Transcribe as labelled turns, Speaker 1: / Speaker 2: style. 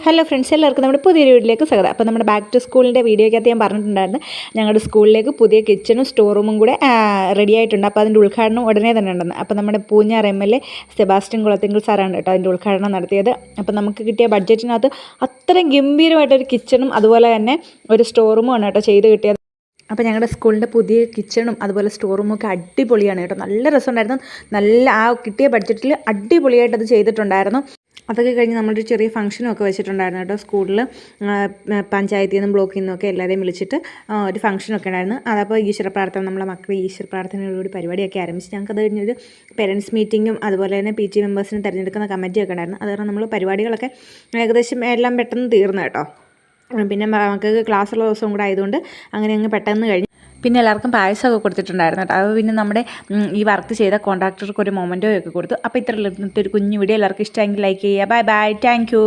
Speaker 1: Hello friends, എല്ലാവർക്കും നമ്മുടെ പുതിയൊരു വീഡിയോയിലേക്ക് സ്വാഗതം. അപ്പോൾ നമ്മുടെ ബാക്ക് ടു സ്കൂളിൻ്റെ വീഡിയോയ്ക്കകത്ത് ഞാൻ പറഞ്ഞിട്ടുണ്ടായിരുന്നു ഞങ്ങളുടെ സ്കൂളിലേക്ക് പുതിയ കിച്ചണും സ്റ്റോർ റൂമും കൂടെ റെഡി ആയിട്ടുണ്ട്. അപ്പോൾ അതിൻ്റെ ഉദ്ഘാടനം ഉടനെ തന്നെ ഉണ്ടെന്ന്. അപ്പോൾ നമ്മുടെ പൂഞ്ഞാർ MLA സെബാസ്റ്റ്യൻ കുളത്തിങ്കൽ സാറാണ് കേട്ടോ അതിൻ്റെ ഉദ്ഘാടനം നടത്തിയത്. അപ്പോൾ നമുക്ക് കിട്ടിയ ബഡ്ജറ്റിനകത്ത് അത്രയും ഗംഭീരമായിട്ടൊരു കിച്ചണും അതുപോലെ തന്നെ ഒരു സ്റ്റോർ റൂമുമാണ് കേട്ടോ ചെയ്ത് കിട്ടിയത്. അപ്പോൾ ഞങ്ങളുടെ സ്കൂളിൻ്റെ പുതിയ കിച്ചണും അതുപോലെ സ്റ്റോർ റൂമും ഒക്കെ അടിപൊളിയാണ് കേട്ടോ. നല്ല രസമുണ്ടായിരുന്നു. നല്ല ആ കിട്ടിയ ബഡ്ജറ്റിൽ അടിപൊളിയായിട്ട് അത് ചെയ്തിട്ടുണ്ടായിരുന്നു. അതൊക്കെ കഴിഞ്ഞ് നമ്മളൊരു ചെറിയ ഫംഗ്ഷനും ഒക്കെ വെച്ചിട്ടുണ്ടായിരുന്നു കേട്ടോ. സ്കൂളിൽ പഞ്ചായത്തിൽ നിന്നും ബ്ലോക്കിൽ നിന്നും ഒക്കെ എല്ലാവരെയും വിളിച്ചിട്ട് ഒരു ഫംഗ്ഷനൊക്കെ ഉണ്ടായിരുന്നു. അതപ്പോൾ ഈശ്വര പ്രാർത്ഥന, നമ്മളെ മക്കൾ ഈശ്വര പ്രാർത്ഥനയോടുകൂടി പരിപാടിയൊക്കെ ആരംഭിച്ച് ഞങ്ങൾക്ക് അത് കഴിഞ്ഞൊരു പേരൻസ് മീറ്റിങ്ങും അതുപോലെ തന്നെ PT മെമ്പേഴ്സിനെ തിരഞ്ഞെടുക്കുന്ന കമ്മിറ്റിയൊക്കെ ഉണ്ടായിരുന്നു. അത് കാരണം നമ്മൾ പരിപാടികളൊക്കെ ഏകദേശം എല്ലാം പെട്ടെന്ന് തീർന്നു കേട്ടോ. പിന്നെ മക്കൾക്ക് ക്ലാസ്സുള്ള ദിവസവും കൂടെ ആയതുകൊണ്ട് അങ്ങനെ അങ്ങ് പെട്ടെന്ന് കഴിഞ്ഞു. പിന്നെ എല്ലാവർക്കും പായസമൊക്കെ കൊടുത്തിട്ടുണ്ടായിരുന്നു കേട്ടോ. അത് പിന്നെ നമ്മുടെ ഈ വർക്ക് ചെയ്ത കോൺട്രാക്ടർക്ക് ഒരു മൊമെൻറ്റോ ഒക്കെ കൊടുത്തു. അപ്പോൾ ഇത്ര ഒരു കുഞ്ഞു വീഡിയോ എല്ലാവർക്കും ഇഷ്ടമെങ്കിൽ ലൈക്ക് ചെയ്യുക. Bye bye, thank you.